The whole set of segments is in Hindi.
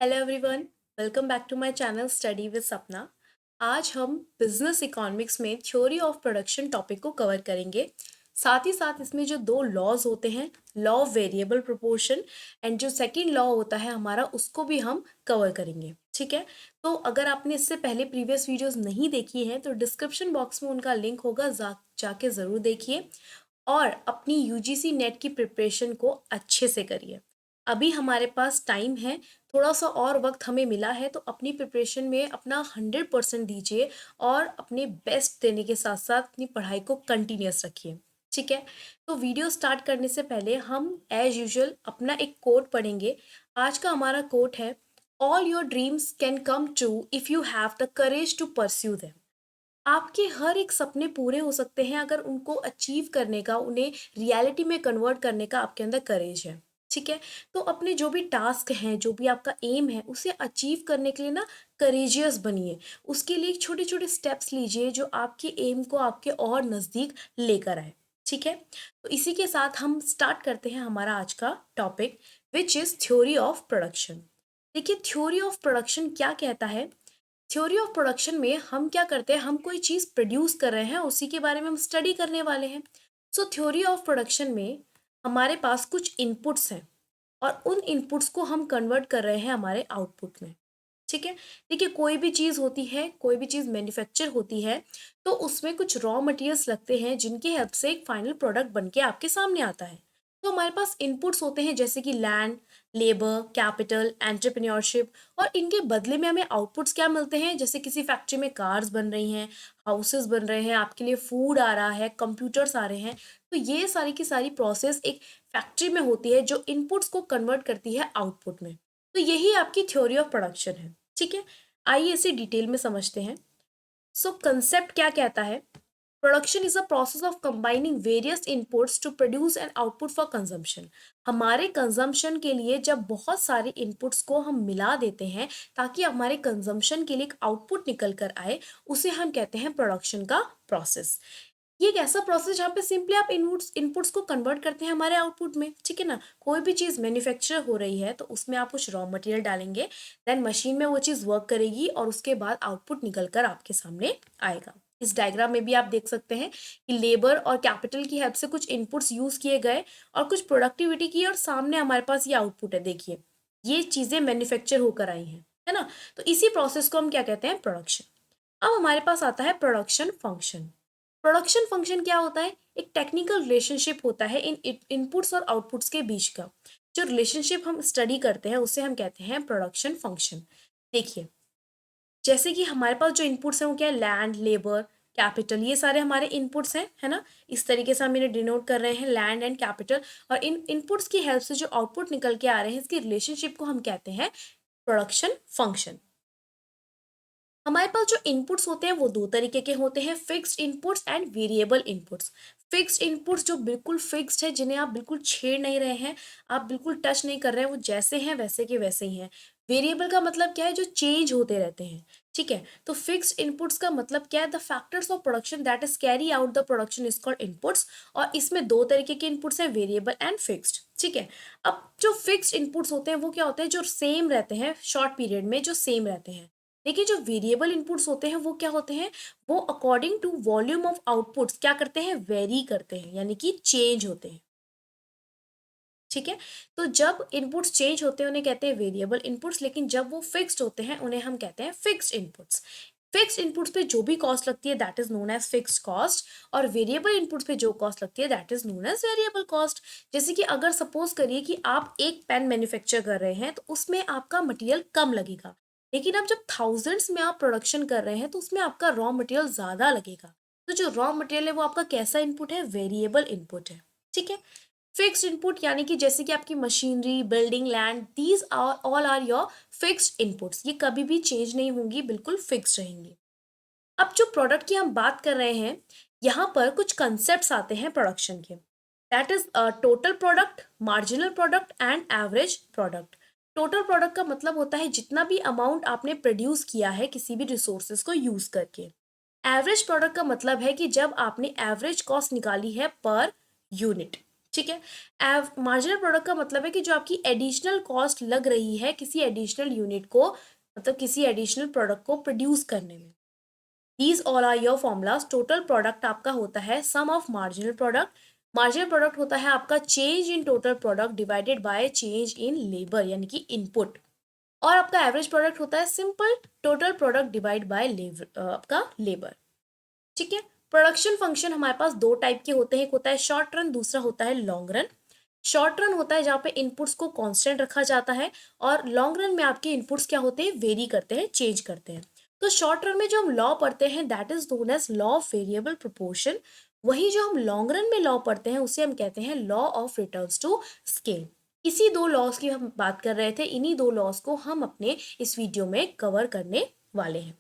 Hello everyone, welcome back to my channel study with Sapna. आज हम बिजनेस इकोनॉमिक्स में थ्योरी ऑफ प्रोडक्शन टॉपिक को कवर करेंगे। साथ ही साथ इसमें जो दो लॉज होते हैं, law of variable proportion and जो सेकंड लॉ होता है हमारा, उसको भी हम कवर करेंगे। ठीक है, तो अगर आपने इससे पहले प्रीवियस वीडियोस नहीं देखी हैं तो डिस्क्रिप्शन बॉक्स में उनका लिंक होगा, जाके ज़रूर देखिए और अपनी यूजीसी नेट की प्रिपरेशन को अच्छे से करिए। अभी हमारे पास टाइम है, थोड़ा सा और वक्त हमें मिला है, तो अपनी प्रिपरेशन में अपना 100% दीजिए और अपने बेस्ट देने के साथ साथ अपनी पढ़ाई को कंटिन्यूस रखिए। ठीक है, तो वीडियो स्टार्ट करने से पहले हम एज यूजुअल अपना एक कोट पढ़ेंगे। आज का हमारा कोट है, all your dreams can come true if you have the courage to pursue them. आपके हर एक सपने पूरे हो सकते हैं अगर उनको अचीव करने का, उन्हें रियलिटी में कन्वर्ट करने का आपके अंदर करेज है। ठीक है, तो अपने जो भी टास्क हैं, जो भी आपका एम है, उसे अचीव करने के लिए ना करेजियस बनिए। उसके लिए छोटे छोटे स्टेप्स लीजिए जो आपके एम को आपके और नज़दीक लेकर आए। ठीक है, तो इसी के साथ हम स्टार्ट करते हैं हमारा आज का topic, which is theory of production. देखिए, थ्योरी ऑफ प्रोडक्शन क्या कहता है। थ्योरी ऑफ प्रोडक्शन में हम क्या करते हैं, हम कोई चीज़ प्रोड्यूस कर रहे हैं, उसी के बारे में हम स्टडी करने वाले हैं। सो थ्योरी ऑफ प्रोडक्शन में हमारे पास कुछ इनपुट्स हैं और उन इनपुट्स को हम कन्वर्ट कर रहे हैं हमारे आउटपुट में। ठीक है, देखिए, कोई भी चीज़ होती है, कोई भी चीज़ मैन्युफैक्चर होती है, तो उसमें कुछ रॉ मटेरियल्स लगते हैं जिनकी हेल्प से एक फाइनल प्रोडक्ट बन के आपके सामने आता है। तो हमारे पास इनपुट्स होते हैं जैसे कि लैंड, लेबर, कैपिटल, एंटरप्रेन्योरशिप, और इनके बदले में हमें आउटपुट्स क्या मिलते हैं, जैसे किसी फैक्ट्री में कार्स बन रही हैं, हाउसेस बन रहे हैं, आपके लिए फूड आ रहा है, कंप्यूटर्स आ रहे हैं। तो ये सारी की सारी प्रोसेस एक फैक्ट्री में होती है जो इनपुट्स को कन्वर्ट करती है आउटपुट में। तो यही आपकी थ्योरी ऑफ प्रोडक्शन है। ठीक है, आइए इसे डिटेल में समझते हैं। सो कंसेप्ट क्या कहता है, production is a process of combining various inputs to produce an output for consumption. हमारे कंजम्पशन के लिए जब बहुत सारे इनपुट्स को हम मिला देते हैं ताकि हमारे कंजम्पशन के लिए एक आउटपुट निकल कर आए, उसे हम कहते हैं प्रोडक्शन का प्रोसेस। ये एक ऐसा प्रोसेस जहाँ पे सिंपली आप इनपुट्स इनपुट्स को कन्वर्ट करते हैं हमारे आउटपुट में। ठीक है ना, कोई भी चीज़ मैन्युफैक्चर हो रही है तो उसमें आप कुछ रॉ मटेरियल डालेंगे, देन मशीन में वो चीज़ वर्क करेगी और उसके बाद आउटपुट निकल कर आपके सामने आएगा। इस डायग्राम में भी आप देख सकते हैं कि लेबर और कैपिटल की हेल्प से कुछ इनपुट्स यूज़ किए गए और कुछ प्रोडक्टिविटी की, और सामने हमारे पास ये आउटपुट है। देखिए, ये चीज़ें मैन्युफैक्चर होकर आई हैं, है ना। तो इसी प्रोसेस को हम क्या कहते हैं, प्रोडक्शन। अब हमारे पास आता है प्रोडक्शन फंक्शन। प्रोडक्शन फंक्शन क्या होता है, एक टेक्निकल रिलेशनशिप होता है इन इनपुट्स और आउटपुट्स के बीच का। जो रिलेशनशिप हम स्टडी करते हैं उसे हम कहते हैं प्रोडक्शन फंक्शन। देखिए, जैसे कि हमारे पास जो इनपुट्स हैं वो क्या है, लैंड, लेबर, कैपिटल, ये सारे हमारे इनपुट्स हैं, है ना। इस तरीके से हम इन्हें डिनोट कर रहे हैं, लैंड एंड कैपिटल, और इन इनपुट्स की हेल्प से जो आउटपुट निकल के आ रहे हैं, इसकी रिलेशनशिप को हम कहते हैं प्रोडक्शन फंक्शन। हमारे पास जो इनपुट्स होते हैं वो दो तरीके के होते हैं, fixed inputs and variable inputs. Fixed inputs जो बिल्कुल फिक्स्ड है, जिन्हें आप बिल्कुल छेड़ नहीं रहे हैं, आप बिल्कुल टच नहीं कर रहे हैं, वो जैसे हैं वैसे के वैसे ही हैं। वेरिएबल का मतलब क्या है, जो चेंज होते रहते हैं। ठीक है, तो फिक्स्ड इनपुट्स का मतलब क्या है, the factors of production that is carry out the production is called inputs. और इसमें दो तरीके के इनपुट्स हैं, वेरिएबल एंड फिक्स्ड। ठीक है, अब जो फिक्स्ड इनपुट्स होते हैं वो क्या होते हैं, जो सेम रहते हैं, शॉर्ट पीरियड में जो सेम रहते हैं। देखिए, जो वेरिएबल इनपुट्स होते हैं वो क्या होते हैं, वो according to volume of outputs क्या करते हैं, वेरी करते हैं, यानी कि चेंज होते हैं। ठीक है, तो जब इनपुट्स चेंज होते हैं उन्हें कहते हैं वेरिएबल इनपुट्स, लेकिन जब वो फिक्स्ड होते हैं उन्हें हम कहते हैं फिक्स्ड इनपुट्स। फिक्स्ड इनपुट्स पे जो भी कॉस्ट लगती है that is known as fixed cost, और वेरिएबल इनपुट्स पे जो कॉस्ट लगती है that is known as variable cost. जैसे कि अगर सपोज करिए कि आप एक पेन मैन्युफैक्चर कर रहे हैं तो उसमें आपका मटेरियल कम लगेगा, लेकिन अब जब थाउजेंड्स में आप प्रोडक्शन कर रहे हैं तो उसमें आपका रॉ मटेरियल ज़्यादा लगेगा। तो जो रॉ मटेरियल है वो आपका कैसा इनपुट है, वेरिएबल इनपुट है। ठीक है, फिक्स्ड इनपुट यानी कि जैसे कि आपकी machinery, building, land, these are all are your fixed inputs, ये कभी भी चेंज नहीं होंगी, बिल्कुल फिक्स्ड रहेंगी। अब जो प्रोडक्ट की हम बात कर रहे हैं, यहाँ पर कुछ कंसेप्ट्स आते हैं प्रोडक्शन के, that is total product, marginal product and average product. Total product का मतलब होता है जितना भी अमाउंट आपने प्रोड्यूस किया है किसी भी रिसोर्सेज को यूज करके। एवरेज प्रोडक्ट का मतलब है कि जब आपने एवरेज कॉस्ट निकाली है पर यूनिट। ठीक है। मार्जिनल प्रोडक्ट का मतलब है कि जो आपकी एडिशनल कॉस्ट लग रही है किसी एडिशनल यूनिट को, मतलब किसी एडिशनल प्रोडक्ट को प्रोड्यूस करने में। These all are your formulas. Total product आपका होता है sum of marginal product. Marginal product होता है आपका change in total product divided by change in labour यानी कि इनपुट। और आपका एवरेज प्रोडक्ट होता है simple total product divide by labour, आपका लेबर। ठीक है। प्रोडक्शन फंक्शन हमारे पास दो टाइप के होते हैं, एक होता है शॉर्ट रन, दूसरा होता है लॉन्ग रन। शॉर्ट रन होता है जहाँ पे इनपुट्स को कांस्टेंट रखा जाता है, और लॉन्ग रन में आपके इनपुट्स क्या होते हैं, वेरी करते हैं, चेंज करते हैं। तो शॉर्ट रन में जो हम लॉ पढ़ते हैं that is known as law of variable proportion. वही जो हम लॉन्ग रन में लॉ पढ़ते हैं उसे हम कहते हैं law of returns to scale. इसी दो लॉज की हम बात कर रहे थे, इन्हीं दो लॉज को हम अपने इस वीडियो में कवर करने वाले हैं।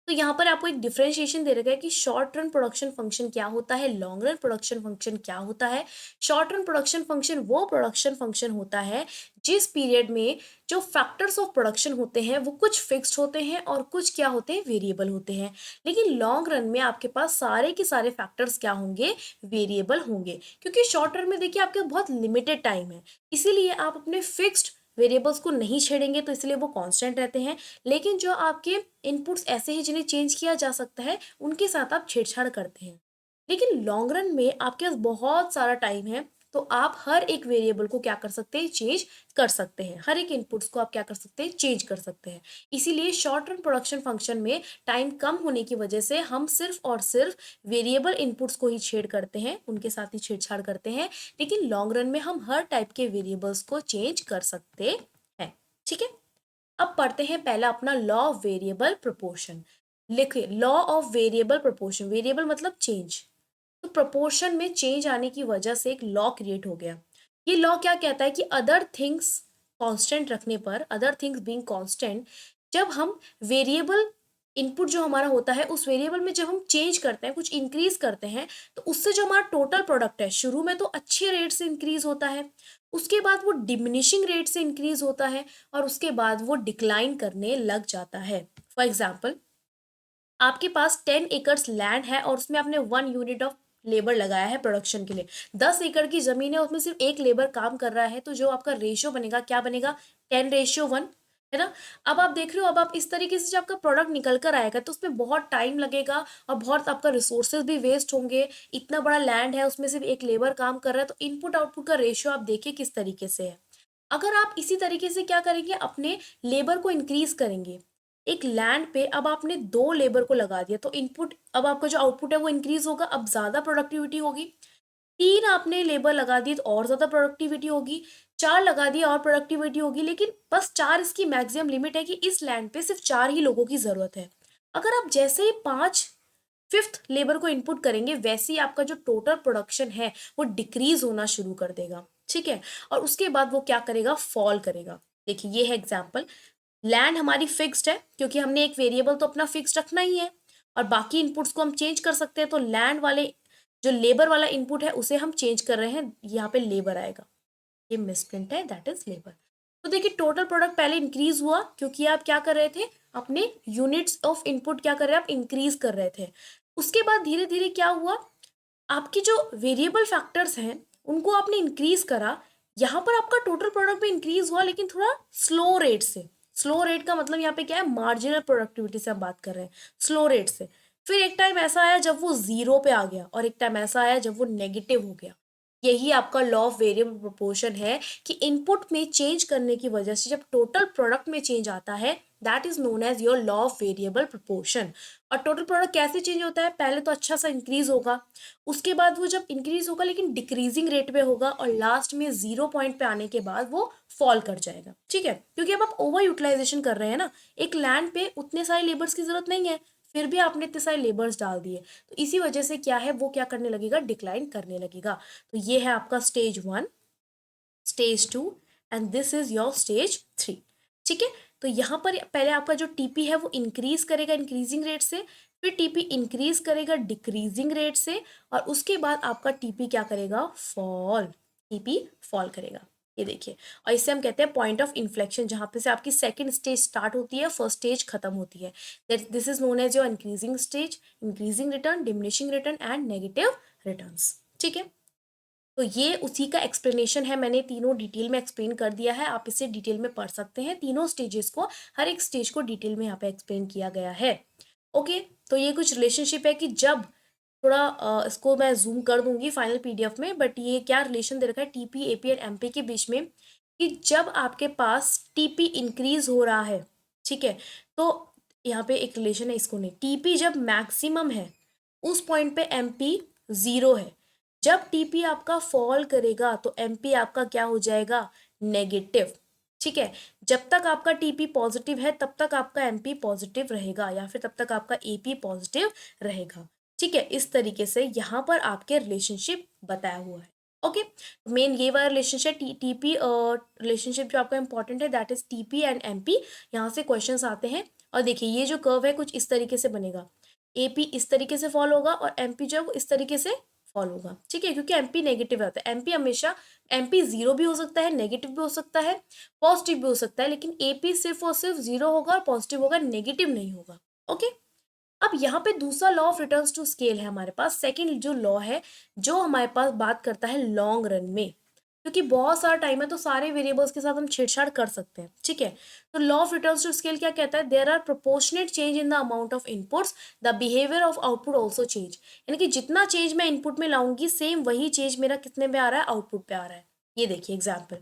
तो यहाँ पर आपको एक डिफरेंशिएशन दे रखा है कि शॉर्ट रन प्रोडक्शन फंक्शन क्या होता है, लॉन्ग रन प्रोडक्शन फंक्शन क्या होता है। शॉर्ट रन प्रोडक्शन फंक्शन वो प्रोडक्शन फंक्शन होता है जिस पीरियड में जो फैक्टर्स ऑफ प्रोडक्शन होते हैं वो कुछ फिक्स्ड होते हैं और कुछ क्या होते हैं, वेरिएबल होते हैं। लेकिन लॉन्ग रन में आपके पास सारे के सारे फैक्टर्स क्या होंगे, वेरिएबल होंगे, क्योंकि शॉर्ट रन में देखिए आपके बहुत लिमिटेड टाइम है, इसीलिए आप अपने फिक्स्ड वेरिएबल्स को नहीं छेड़ेंगे, तो इसलिए वो कांस्टेंट रहते हैं। लेकिन जो आपके इनपुट्स ऐसे हैं जिन्हें चेंज किया जा सकता है उनके साथ आप छेड़छाड़ करते हैं। लेकिन लॉन्ग रन में आपके पास बहुत सारा टाइम है, तो आप हर एक वेरिएबल को क्या कर सकते हैं, चेंज कर सकते हैं, हर एक इनपुट्स को आप क्या कर सकते हैं, चेंज कर सकते हैं। इसीलिए शॉर्ट रन प्रोडक्शन फंक्शन में टाइम कम होने की वजह से हम सिर्फ और सिर्फ वेरिएबल इनपुट्स को ही छेड़ करते हैं, उनके साथ ही छेड़छाड़ करते हैं। लेकिन लॉन्ग रन में हम हर टाइप के वेरिएबल्स को चेंज कर सकते हैं। ठीक है। अब पढ़ते हैं पहला अपना लॉ ऑफ वेरिएबल प्रोपोर्शन। लिखिए law of variable proportion, variable मतलब चेंज, तो प्रोपोर्शन में चेंज आने की वजह से एक लॉ क्रिएट हो गया। ये लॉ क्या कहता है कि अदर थिंग्स कांस्टेंट रखने पर, अदर थिंग्स बीइंग कांस्टेंट, जब हम वेरिएबल इनपुट जो हमारा होता है उस वेरिएबल में जब हम चेंज करते हैं, कुछ इंक्रीज करते हैं, तो उससे जो हमारा टोटल प्रोडक्ट है शुरू में तो अच्छे रेट से इंक्रीज होता है, उसके बाद वो डिमिनिशिंग रेट से इंक्रीज होता है, और उसके बाद वो डिक्लाइन करने लग जाता है। फॉर एग्जाम्पल, आपके पास 10 एकड़ लैंड है और उसमें आपने 1 यूनिट ऑफ लेबर लगाया है प्रोडक्शन के लिए। 10 एकड़ की जमीन है, उसमें सिर्फ एक लेबर काम कर रहा है, तो जो आपका रेशियो बनेगा क्या बनेगा, 10:1, है ना। अब आप देख रहे हो, अब आप इस तरीके से जब आपका प्रोडक्ट निकल कर आएगा तो उसमें बहुत टाइम लगेगा और बहुत आपका रिसोर्सेज भी वेस्ट होंगे। इतना बड़ा लैंड है, उसमें सिर्फ एक लेबर काम कर रहा है, तो इनपुट आउटपुट का रेशियो आप देखिए किस तरीके से है। अगर आप इसी तरीके से क्या करेंगे, अपने लेबर को इंक्रीज करेंगे, एक लैंड पे अब आपने 2 लेबर को लगा दिया, तो इनपुट, अब आपका जो आउटपुट है वो इंक्रीज होगा, अब ज्यादा प्रोडक्टिविटी होगी। 3 आपने लेबर लगा दिए तो और ज्यादा प्रोडक्टिविटी होगी। 4 लगा दिए और प्रोडक्टिविटी होगी, लेकिन बस 4 इसकी मैक्सिमम लिमिट है कि इस लैंड पे सिर्फ 4 ही लोगों की जरूरत है। अगर आप जैसे ही 5 फिफ्थ लेबर को इनपुट करेंगे, वैसे ही आपका जो टोटल प्रोडक्शन है वो डिक्रीज होना शुरू कर देगा। ठीक है। और उसके बाद वो क्या करेगा, फॉल करेगा। देखिए ये है एग्जाम्पल, लैंड हमारी फिक्स्ड है क्योंकि हमने एक वेरिएबल तो अपना फिक्स्ड रखना ही है, और बाकी इनपुट्स को हम चेंज कर सकते हैं, तो लैंड वाले जो लेबर वाला इनपुट है उसे हम चेंज कर रहे हैं, यहाँ पे लेबर आएगा, ये मिसप्रिंट है, दैट इज लेबर। तो देखिए टोटल प्रोडक्ट पहले इंक्रीज हुआ क्योंकि आप क्या कर रहे थे, अपने यूनिट्स ऑफ इनपुट क्या कर रहे हैं, आप इंक्रीज कर रहे थे। उसके बाद धीरे धीरे क्या हुआ, आपकी जो वेरिएबल फैक्टर्स हैं उनको आपने इंक्रीज करा, यहाँ पर आपका टोटल प्रोडक्ट भी इंक्रीज हुआ लेकिन थोड़ा स्लो रेट से। स्लो रेट का मतलब यहाँ पे क्या है, मार्जिनल प्रोडक्टिविटी से हम बात कर रहे हैं, स्लो रेट से। फिर एक टाइम ऐसा आया जब वो जीरो पे आ गया, और एक टाइम ऐसा आया जब वो नेगेटिव हो गया। यही आपका लॉ ऑफ वेरिएबल प्रोपोर्शन है कि इनपुट में चेंज करने की वजह से जब टोटल प्रोडक्ट में चेंज आता है, that is known as your law of variable proportion. और टोटल प्रोडक्ट कैसे चेंज होता है, पहले तो अच्छा सा इंक्रीज होगा, उसके बाद वो जब इंक्रीज होगा लेकिन डिक्रीजिंग रेट पे होगा, और लास्ट में 0 पॉइंट पे आने के बाद वो फॉल कर जाएगा। ठीक है, क्योंकि अब आप ओवर यूटिलाइजेशन कर रहे हैं ना, एक लैंड पे उतने सारे लेबर्स की जरूरत नहीं है, फिर भी आपने इतने सारे लेबर्स डाल दिए, तो इसी वजह से क्या है, वो क्या करने लगेगा, डिक्लाइन करने लगेगा। तो ये है आपका stage 1, stage 2, and this is your stage 3। ठीक है। तो यहाँ पर पहले आपका जो टीपी है वो इंक्रीज करेगा इंक्रीजिंग रेट से, फिर टीपी इंक्रीज करेगा डिक्रीजिंग रेट से, और उसके बाद आपका टीपी क्या करेगा, फॉल, टीपी फॉल करेगा। ये देखिए, और इसे हम कहते हैं पॉइंट ऑफ इन्फ्लेक्शन, जहाँ पे से आपकी सेकंड स्टेज स्टार्ट होती है, फर्स्ट स्टेज खत्म होती है। That this is known as your increasing stage, increasing return, diminishing return and negative returns. ठीक है। तो ये उसी का एक्सप्लेनेशन है, मैंने तीनों डिटेल में एक्सप्लेन कर दिया है, आप इसे डिटेल में पढ़ सकते हैं, तीनों स्टेजेस को, हर एक स्टेज को डिटेल में यहाँ पे एक्सप्लेन किया गया है। ओके, तो ये कुछ रिलेशनशिप है कि जब थोड़ा इसको मैं जूम कर दूंगी फाइनल पीडीएफ में, बट ये क्या रिलेशन दे रखा है टीपी, एपी एंड एमपी के बीच में, कि जब आपके पास टीपी इंक्रीज हो रहा है, ठीक है, तो यहाँ पे एक रिलेशन है, इसको नहीं, टीपी जब मैक्सिमम है उस पॉइंट पे एमपी जीरो है, जब टीपी आपका फॉल करेगा तो एमपी आपका क्या हो जाएगा, नेगेटिव। ठीक है, जब तक आपका टीपी पॉजिटिव है तब तक आपका एमपी पॉजिटिव रहेगा, या फिर तब तक आपका एपी पॉजिटिव रहेगा। ठीक है, इस तरीके से यहाँ पर आपके रिलेशनशिप बताया हुआ है। ओके, मेन ये वाला रिलेशनशिप टीपी रिलेशनशिप जो आपका इंपॉर्टेंट है, that is TP and MP. यहाँ से क्वेश्चंस आते हैं, और देखिए ये जो कर्व है कुछ इस तरीके से बनेगा, एपी इस तरीके से फॉल होगा और एमपी जो है वो इस तरीके से फॉल होगा। ठीक है, क्योंकि एमपी नेगेटिव होता है, एमपी हमेशा, एमपी जीरो भी हो सकता है, नेगेटिव भी हो सकता है, पॉजिटिव भी हो सकता है, लेकिन एपी सिर्फ और सिर्फ जीरो होगा और पॉजिटिव होगा, नेगेटिव नहीं होगा। ओके, अब यहाँ पे दूसरा law of returns to scale है हमारे पास, सेकंड जो लॉ है जो हमारे पास बात करता है लॉन्ग रन में, क्योंकि बहुत सारा टाइम है तो सारे वेरिएबल्स के साथ हम छेड़छाड़ कर सकते हैं। ठीक है, तो law of returns to scale क्या कहता है, there are proportionate change in the amount of inputs, the behaviour of output also change, यानी कि जितना चेंज मैं इनपुट में लाऊंगी सेम वही चेंज मेरा कितने में आ रहा है, आउटपुट पे आ रहा है। ये देखिए एग्जाम्पल,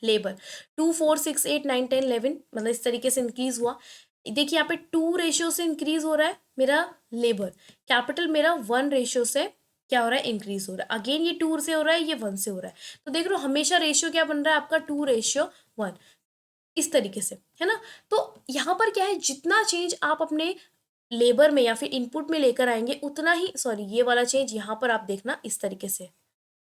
लेबर 2 4 6 8 9 10 11, मतलब इस तरीके से इंक्रीज हुआ। देखिए यहाँ पे 2 रेशियो से इंक्रीज हो रहा है मेरा लेबर, कैपिटल मेरा 1 रेशियो से क्या हो रहा है, इंक्रीज हो रहा है। अगेन ये 2 से हो रहा है, ये 1 से हो रहा है, तो देख लो हमेशा रेशियो क्या बन रहा है आपका, 2:1, इस तरीके से, है ना। तो यहाँ पर क्या है, जितना चेंज आप अपने लेबर में या फिर इनपुट में लेकर आएंगे उतना ही, सॉरी ये वाला चेंज यहाँ पर आप देखना इस तरीके से,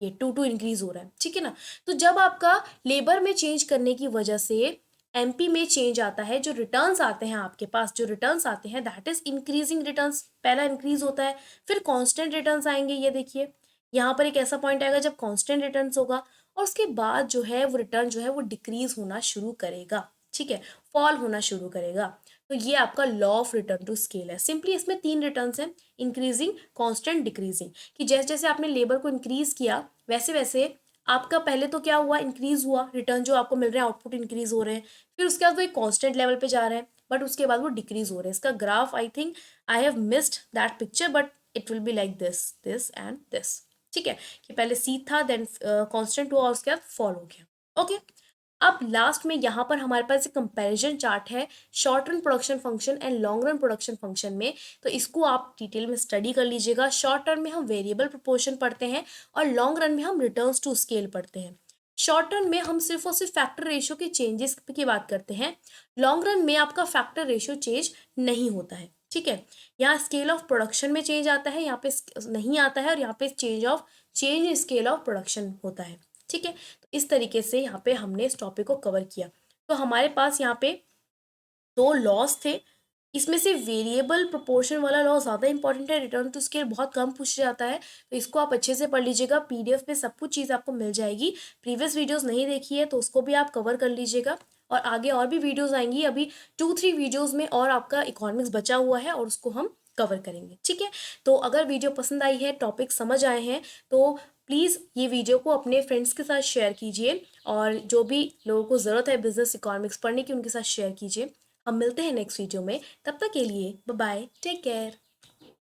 ये 2 इंक्रीज हो रहा है। ठीक है ना, तो जब आपका लेबर में चेंज करने की वजह से एमपी में चेंज आता है, जो रिटर्न्स आते हैं आपके पास, जो रिटर्न्स आते हैं दैट इज इंक्रीजिंग रिटर्न्स, पहला इंक्रीज होता है, फिर कांस्टेंट रिटर्न्स आएंगे। ये देखिए यहाँ पर एक ऐसा पॉइंट आएगा जब कांस्टेंट रिटर्न्स होगा, और उसके बाद जो है वो रिटर्न जो है वो डिक्रीज होना शुरू करेगा। ठीक है, फॉल होना शुरू करेगा। तो ये आपका law of return to scale है। सिंपली इसमें 3 रिटर्न्स हैं, इंक्रीजिंग, कांस्टेंट, डिक्रीजिंग, कि जैसे जैसे आपने लेबर को इंक्रीज किया वैसे वैसे आपका पहले तो क्या हुआ, इंक्रीज हुआ, रिटर्न जो आपको मिल रहे हैं आउटपुट इंक्रीज हो रहे हैं, फिर उसके बाद वो एक कांस्टेंट लेवल पे जा रहे हैं, बट उसके बाद वो डिक्रीज हो रहे हैं। इसका graph I think I have missed that picture, but it will be like this, this and this. ठीक है, कि पहले सी था, देन कांस्टेंट हुआ और उसके बाद फॉल हो गया। ओके, अब लास्ट में यहाँ पर हमारे पास एक कंपैरिजन चार्ट है short run production function and long run production function में, तो इसको आप डिटेल में स्टडी कर लीजिएगा। शॉर्ट रन में हम वेरिएबल प्रोपोर्शन पढ़ते हैं और लॉन्ग रन में हम रिटर्न्स टू स्केल पढ़ते हैं। शॉर्ट रन में हम सिर्फ और सिर्फ फैक्टर रेशियो के चेंजेस की बात करते हैं, लॉन्ग रन में आपका फैक्टर रेशियो चेंज नहीं होता है। ठीक है, यहाँ स्केल ऑफ प्रोडक्शन में चेंज आता है, यहाँ पे नहीं आता है, और यहाँ पे चेंज स्केल ऑफ प्रोडक्शन होता है। ठीक है, तो इस तरीके से यहाँ पे हमने इस टॉपिक को कवर किया। तो हमारे पास यहाँ पे 2 लॉस थे, इसमें से वेरिएबल प्रोपोर्शन वाला लॉ ज़्यादा इंपॉर्टेंट है, रिटर्न टू स्केल बहुत कम पूछ जाता है, तो इसको आप अच्छे से पढ़ लीजिएगा। पीडीएफ में सब कुछ चीज़ आपको मिल जाएगी। प्रीवियस वीडियोस नहीं देखी है तो उसको भी आप कवर कर लीजिएगा, और आगे और भी वीडियोस आएंगी, अभी 2-3 वीडियोस में और आपका इकोनॉमिक्स बचा हुआ है और उसको हम कवर करेंगे। ठीक है, तो अगर वीडियो पसंद आई है, टॉपिक समझ आए हैं, तो प्लीज़ ये वीडियो को अपने फ्रेंड्स के साथ शेयर कीजिए, और जो भी लोगों को ज़रूरत है बिजनेस इकोनॉमिक्स पढ़ने की उनके साथ शेयर कीजिए। हम मिलते हैं नेक्स्ट वीडियो में, तब तक के लिए बाय बाय, टेक केयर।